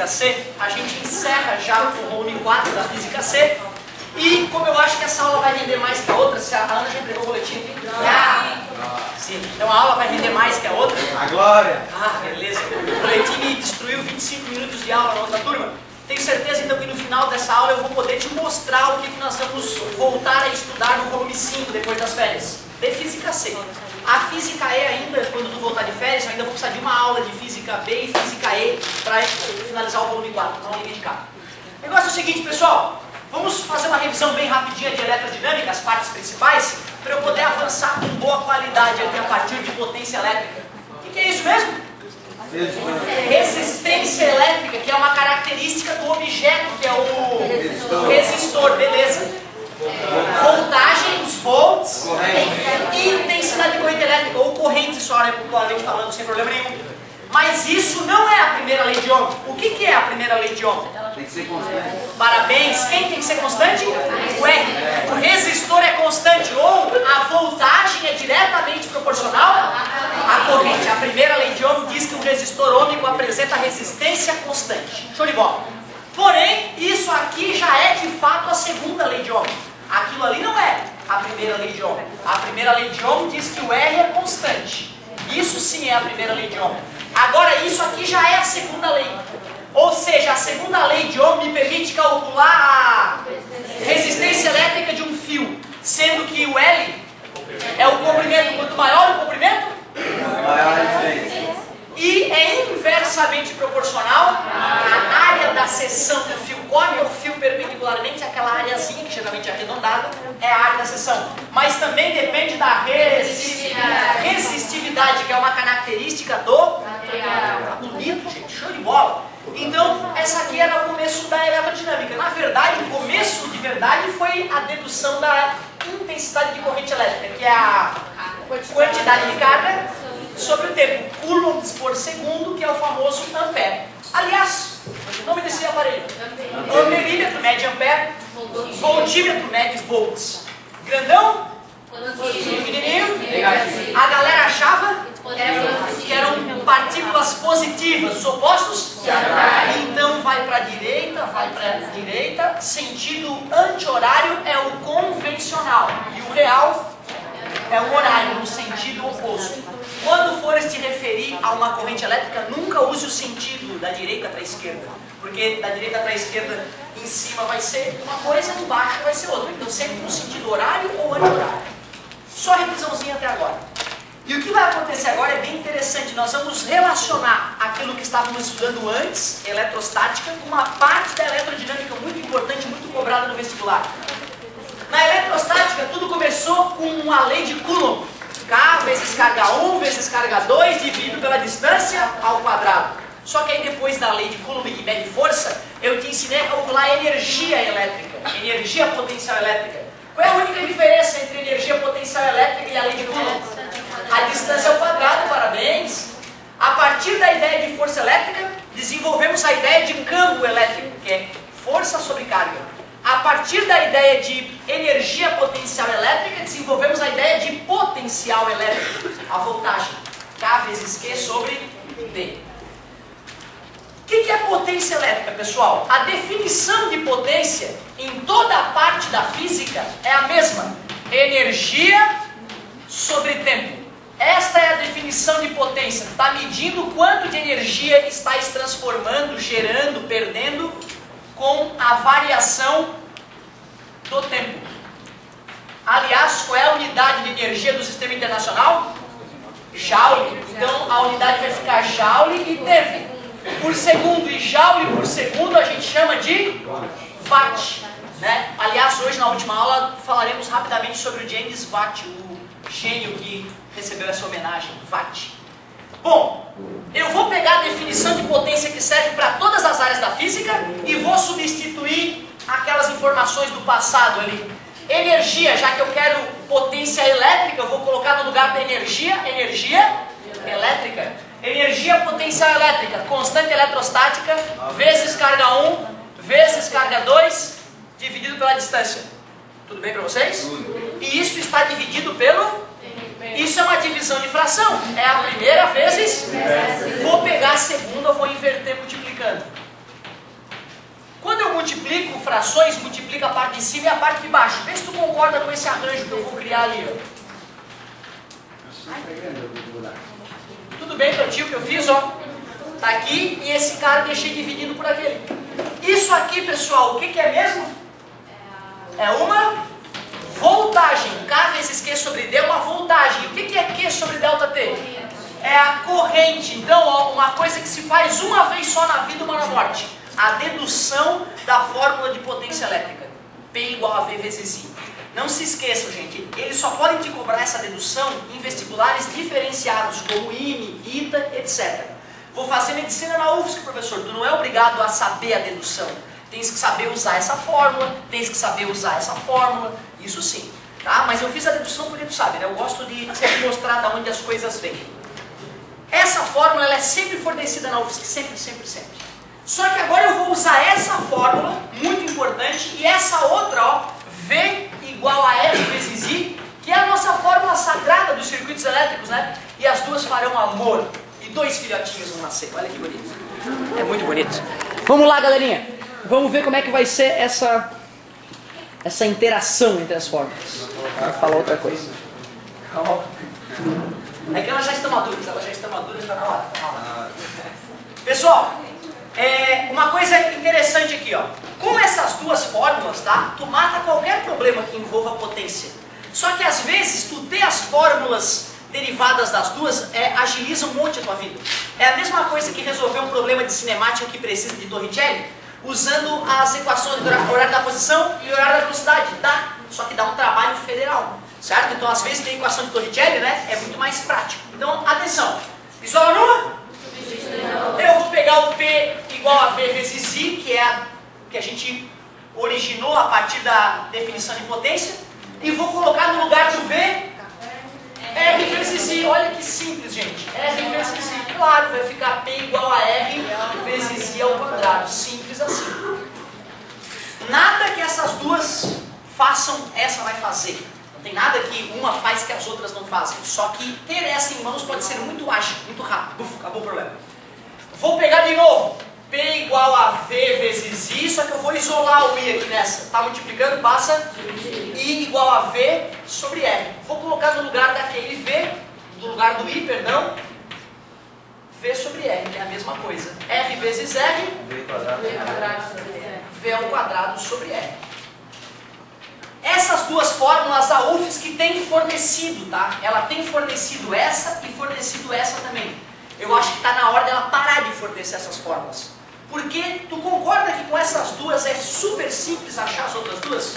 Física C, a gente encerra já o volume 4 da Física C. E como eu acho que essa aula vai render mais que a outra, se a Ana já entregou o boletim aqui? Já! Sim, então a aula vai render mais que a outra? A glória! Ah, beleza. O boletim me destruiu 25 minutos de aula na outra turma. Tenho certeza então que no final dessa aula eu vou poder te mostrar o que nós vamos voltar a estudar no volume 5 depois das férias. De Física C. A Física E ainda, quando tu voltar de férias, eu ainda vou precisar de uma aula de Física B e Física E para finalizar o volume 4, não liga de cá. O negócio é o seguinte, pessoal. Vamos fazer uma revisão bem rapidinha de eletrodinâmica, as partes principais, para eu poder avançar com boa qualidade aqui a partir de potência elétrica. O que é isso mesmo? Resistência elétrica, que é uma característica do objeto, que é o resistor, beleza. Voltagem, os volts, e intensidade de corrente elétrica, ou corrente só, né, popularmente falando, sem problema nenhum. Mas isso não é a primeira lei de Ohm. O que é a primeira lei de Ohm? Tem que ser constante. Parabéns. Quem tem que ser constante? O R. O resistor é constante, ou a voltagem é diretamente proporcional à corrente. A primeira lei de Ohm diz que o resistor ôhmico apresenta resistência constante. Show de bola. Porém, isso aqui já é de fato a segunda lei de Ohm. Aquilo ali não é a primeira lei de Ohm. A primeira lei de Ohm diz que o R é constante. Isso sim é a primeira lei de Ohm. Agora, isso aqui já é a segunda lei. Ou seja, a segunda lei de Ohm me permite calcular a resistência elétrica de um fio, sendo que o L é o comprimento. Quanto maior o comprimento, Maior a resistência. E é inversamente proporcional à área da seção do fio. Corta o fio perpendicularmente, aquela areazinha, que geralmente é arredondada, é a área da seção. Mas também depende da resistividade, que é uma característica do material. Tá bonito, gente, show de bola. Então, essa aqui era o começo da eletrodinâmica. Na verdade, o começo de verdade foi a dedução da intensidade de corrente elétrica, que é a quantidade de carga sobre o tempo, coulombs por segundo, que é o famoso ampere. Aliás, o nome desse aparelho: amperímetro mede ampere, voltímetro mede volts. Grandão? Pequenininho? A galera achava que eram partículas positivas, os opostos? Então vai para a direita, sentido anti-horário é o convencional, e o real é o horário, no sentido oposto. Quando fores te referir a uma corrente elétrica, nunca use o sentido da direita para a esquerda, porque da direita para a esquerda em cima vai ser uma coisa, embaixo vai ser outra. Então sempre no sentido horário ou anti-horário. Só revisãozinha até agora. E o que vai acontecer agora é bem interessante. Nós vamos relacionar aquilo que estávamos estudando antes, eletrostática, com uma parte da eletrodinâmica muito importante, muito cobrada no vestibular. Na eletrostática, tudo começou com a lei de Coulomb. K vezes carga 1 vezes carga 2 dividido pela distância ao quadrado. Só que aí depois da lei de Coulomb, que mede força, eu te ensinei a calcular a energia elétrica, energia potencial elétrica. Qual é a única diferença entre energia potencial elétrica e a lei de Coulomb? A distância ao quadrado, parabéns. A partir da ideia de força elétrica, desenvolvemos a ideia de campo elétrico, que é força sobre carga. A partir da ideia de energia potencial elétrica, desenvolvemos a ideia de potencial elétrico, a voltagem, K vezes Q sobre D. O que é potência elétrica, pessoal? A definição de potência em toda a parte da física é a mesma. Energia sobre tempo. Esta é a definição de potência. Está medindo quanto de energia está se transformando, gerando, perdendo com a variação do tempo. Aliás, qual é a unidade de energia do sistema internacional? Joule. Então a unidade vai ficar joule e tempo por segundo, e joule por segundo a gente chama de watt, né? Aliás, hoje na última aula falaremos rapidamente sobre o James Watt, o gênio que recebeu essa homenagem, watt. Bom, eu vou pegar a definição de potência que serve para todas as áreas da física e vou substituir aquelas informações do passado ali. Energia, já que eu quero potência elétrica, eu vou colocar no lugar da energia elétrica. Energia potencial elétrica, constante eletrostática, vezes carga 1, vezes carga 2, dividido pela distância. Tudo bem para vocês? Tudo. E isso está dividido pelo... Isso é uma divisão de fração. É a primeira vezes... Vou pegar a segunda, vou inverter multiplicando. eu multiplico frações, multiplica a parte de cima e a parte de baixo. Vê se tu concorda com esse arranjo que eu vou criar ali. Ó. Tudo bem pra ti o que eu fiz, ó? Tá aqui e esse cara eu deixei dividido por aquele. Isso aqui, pessoal, o que é mesmo? É uma voltagem. K vezes Q sobre D é uma voltagem. O que é Q sobre delta T? É a corrente. Então, ó, uma coisa que se faz uma vez só na vida, uma na morte. A dedução da fórmula de potência elétrica. P igual a V vezes I. Não se esqueçam, gente, eles só podem te cobrar essa dedução em vestibulares diferenciados, como IME, ITA, etc. Vou fazer medicina na UFSC, professor. Tu não é obrigado a saber a dedução. Tens que saber usar essa fórmula, tens que saber usar essa fórmula, isso sim. Tá? Mas eu fiz a dedução porque tu sabe, né? Eu gosto de sempre mostrar de onde as coisas vêm. Essa fórmula ela é sempre fornecida na UFSC, sempre, sempre, sempre. Só que agora eu vou usar essa fórmula, muito importante, e essa outra, ó, V igual a F vezes I, que é a nossa fórmula sagrada dos circuitos elétricos, né? E as duas farão amor. E 2 filhotinhos vão nascer. Olha que bonito. É muito bonito. Vamos lá, galerinha. Vamos ver como é que vai ser essa interação entre as fórmulas. Vou falar outra coisa. É que elas já estão maduras. Elas já estão maduras, está na hora. Pessoal, uma coisa interessante aqui, ó. Com essas duas fórmulas, tá? Tu mata qualquer problema que envolva potência. Só que às vezes tu ter as fórmulas derivadas das duas agiliza um monte a tua vida. É a mesma coisa que resolver um problema de cinemática que precisa de Torricelli, usando as equações do horário da posição e horário da velocidade. Dá, só que dá um trabalho federal, certo? Então às vezes tem a equação de Torricelli, né? É muito mais prático. Então, atenção. Isola numa? Eu vou pegar o P igual a V vezes I, que é a que a gente originou a partir da definição de potência, e vou colocar no lugar do V R vezes I. Olha que simples, gente. R vezes I. Claro, vai ficar P igual a R vezes I ao quadrado. Simples assim. Nada que essas duas façam, essa vai fazer. Não tem nada que uma faz que as outras não fazem. Só que ter essa em mãos pode ser muito ágil, muito rápido. Uf, acabou o problema. Vou pegar de novo. P igual a V vezes I, só que eu vou isolar o I aqui nessa. Tá multiplicando, passa I igual a V sobre R. Vou colocar no lugar daquele V, no lugar do I, perdão, V sobre R, que é a mesma coisa. R vezes R, V ao quadrado sobre R. Essas duas fórmulas a UFSC tem fornecido, tá? Ela tem fornecido essa e fornecido essa também. Eu acho que está na hora dela parar de fornecer essas fórmulas. Porque tu concorda que com essas duas é super simples achar as outras duas?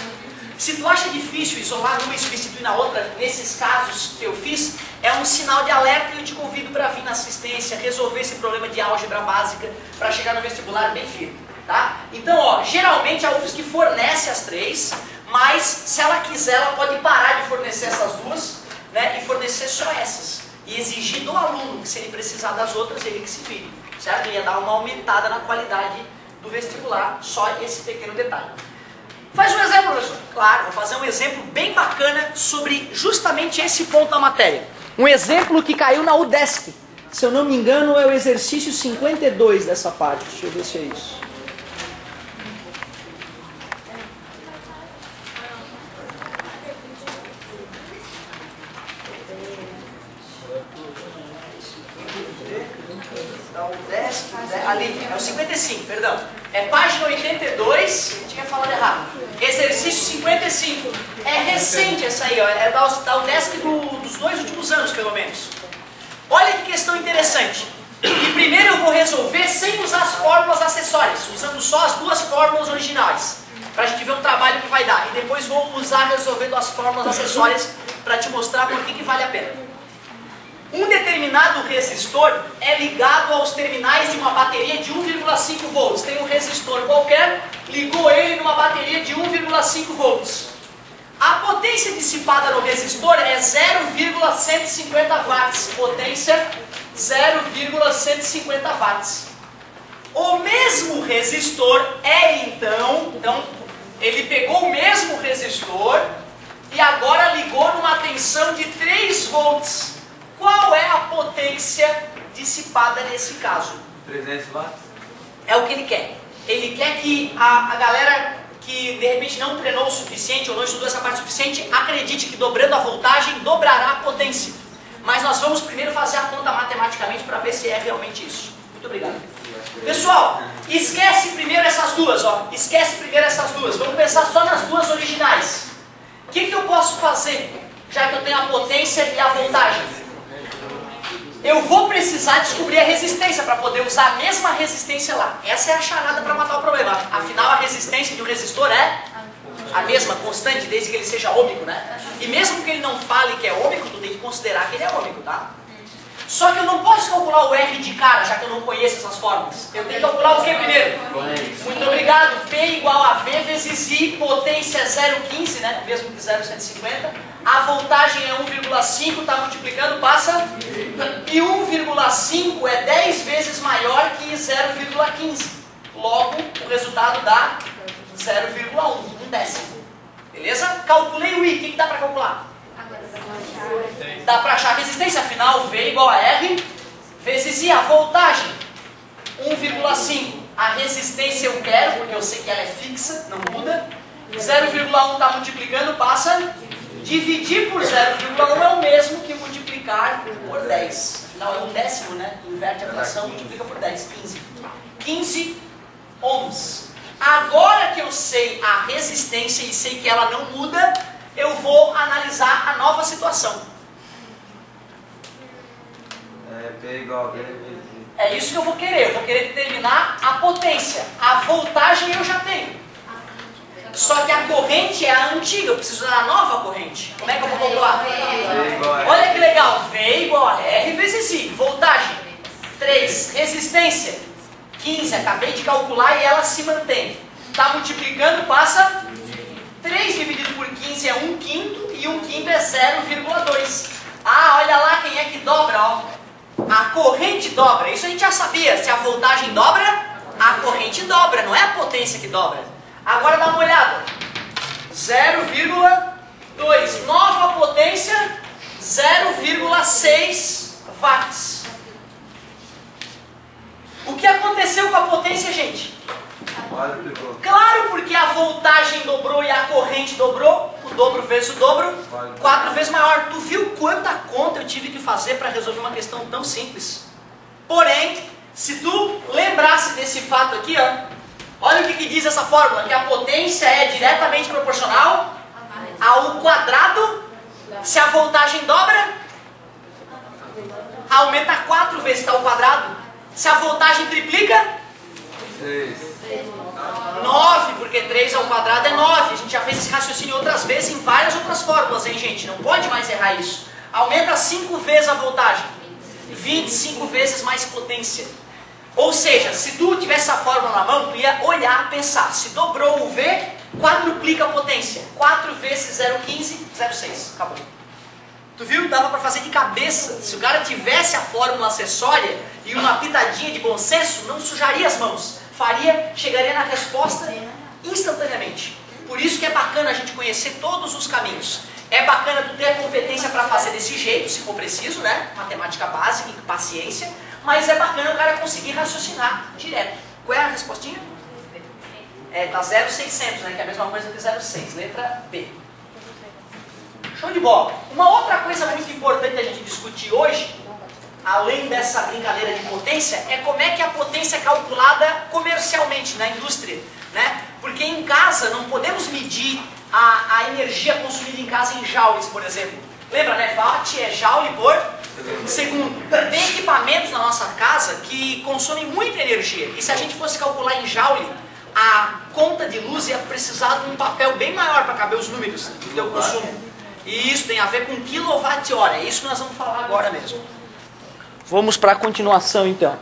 Se tu acha difícil isolar uma e substituir na outra, nesses casos que eu fiz, é um sinal de alerta e eu te convido para vir na assistência, resolver esse problema de álgebra básica, para chegar no vestibular bem firme, tá? Então, ó, geralmente a UFSC fornece as três, mas se ela quiser, ela pode parar de fornecer essas duas, né, e fornecer só essas. E exigir do aluno que se ele precisar das outras, ele que se vire, certo? Ia dar uma aumentada na qualidade do vestibular, só esse pequeno detalhe. Faz um exemplo, professor. Claro, vou fazer um exemplo bem bacana sobre justamente esse ponto da matéria. Um exemplo que caiu na UDESC. Se eu não me engano, é o exercício 52 dessa parte. Deixa eu ver se é isso. Ali, é o 55, perdão. É página 82, tinha falado errado. Exercício 55. É recente essa aí, ó, é da UDESC dos 2 últimos anos, pelo menos. Olha que questão interessante. E primeiro eu vou resolver sem usar as fórmulas acessórias, usando só as duas fórmulas originais, para a gente ver o trabalho que vai dar. E depois vou usar resolvendo as fórmulas acessórias para te mostrar por que vale a pena. Um determinado resistor é ligado aos terminais de uma bateria de 1,5 volts. Tem um resistor qualquer, ligou ele numa bateria de 1,5 volts. A potência dissipada no resistor é 0,150 watts. Potência 0,150 watts. O mesmo resistor então, ele pegou o mesmo resistor e agora ligou numa tensão de 3 volts. Qual é a potência dissipada nesse caso? 300 watts. É o que ele quer. ele quer que a galera que de repente não treinou o suficiente ou não estudou essa parte o suficiente, acredite que dobrando a voltagem, dobrará a potência. Mas nós vamos primeiro fazer a conta matematicamente para ver se é realmente isso. Muito obrigado. Pessoal, esquece primeiro essas duas, ó. Esquece primeiro essas duas. Vamos pensar só nas duas originais. O que eu posso fazer, já que eu tenho a potência e a voltagem? Eu vou precisar descobrir a resistência para poder usar a mesma resistência lá. Essa é a charada para matar o problema. Afinal, a resistência de um resistor é a mesma, constante, desde que ele seja ômico, né? E mesmo que ele não fale que é ômico, tu tem que considerar que ele é ômico, tá? Só que eu não posso calcular o R de cara, já que eu não conheço essas fórmulas. Eu tenho que calcular o que primeiro? Muito obrigado. P igual a V vezes I, potência 0,15, né? Mesmo que 0,150. A voltagem é 1,5, está multiplicando, passa. E 1,5 é 10 vezes maior que 0,15. Logo, o resultado dá 0,1, um décimo. Beleza? Calculei o I. O que dá para calcular? Dá para achar a resistência, afinal V igual a R vezes I, a voltagem 1,5, a resistência eu quero, porque eu sei que ela é fixa, não muda. 0,1 está multiplicando, passa. Dividir por 0,1 é o mesmo que multiplicar por 10. Afinal é um décimo, né? Inverte a fração, multiplica por 10, 15. 15 ohms. Agora que eu sei a resistência e sei que ela não muda, eu vou analisar a nova situação. P igual a V vezes I. É isso que eu vou querer. Eu vou querer determinar a potência. A voltagem eu já tenho. Só que a corrente é a antiga. Eu preciso da nova corrente. Como é que eu vou calcular? Olha que legal. V igual a R vezes I. Voltagem 3. Resistência 15. Acabei de calcular e ela se mantém. Está multiplicando, passa. 3 dividido por 15 é 1/5 e 1/5 é 0,2. Ah, olha lá quem é que dobra, ó. A corrente dobra. Isso a gente já sabia. Se a voltagem dobra, a corrente dobra. Não é a potência que dobra. Agora dá uma olhada. 0,2. Nova potência, 0,6 watts. O que aconteceu com a potência, gente? Claro, porque a voltagem dobrou e a corrente dobrou. O dobro vezes o dobro, 4 vezes maior. Tu viu quanta conta eu tive que fazer para resolver uma questão tão simples? Porém, se tu lembrasse desse fato aqui, ó, olha o que diz essa fórmula, que a potência é diretamente proporcional ao quadrado. Se a voltagem dobra, aumenta 4 vezes, está ao quadrado. Se a voltagem triplica, 9, porque 3 ao quadrado é 9. A gente já fez esse raciocínio outras vezes em várias outras fórmulas, hein, gente? Não pode mais errar isso. Aumenta 5 vezes a voltagem, 25 vezes mais potência. Ou seja, se tu tivesse essa fórmula na mão, tu ia olhar, pensar. Se dobrou o V, quadruplica a potência. 4 vezes 0,15, 0,6. Acabou. Tu viu? Dava para fazer de cabeça. Se o cara tivesse a fórmula acessória e uma pitadinha de bom senso, não sujaria as mãos. Chegaria na resposta instantaneamente. Por isso que é bacana a gente conhecer todos os caminhos. É bacana tu ter a competência para fazer desse jeito, se for preciso, né? Matemática básica e paciência. Mas é bacana o cara conseguir raciocinar direto. Qual é a respostinha? Tá 0,600, né? Que é a mesma coisa que 0,6. Letra B. Show de bola. Uma outra coisa muito importante a gente discutir hoje, além dessa brincadeira de potência, é como é que a potência é calculada comercialmente, na indústria, né? Porque em casa não podemos medir a energia consumida em casa em joules, por exemplo. Lembra, né? Watt é joule por segundo. Tem equipamentos na nossa casa que consomem muita energia. E se a gente fosse calcular em joule, a conta de luz ia precisar de um papel bem maior para caber os números do teu consumo. E isso tem a ver com quilowatt-hora. É isso que nós vamos falar agora mesmo. Vamos para a continuação, então.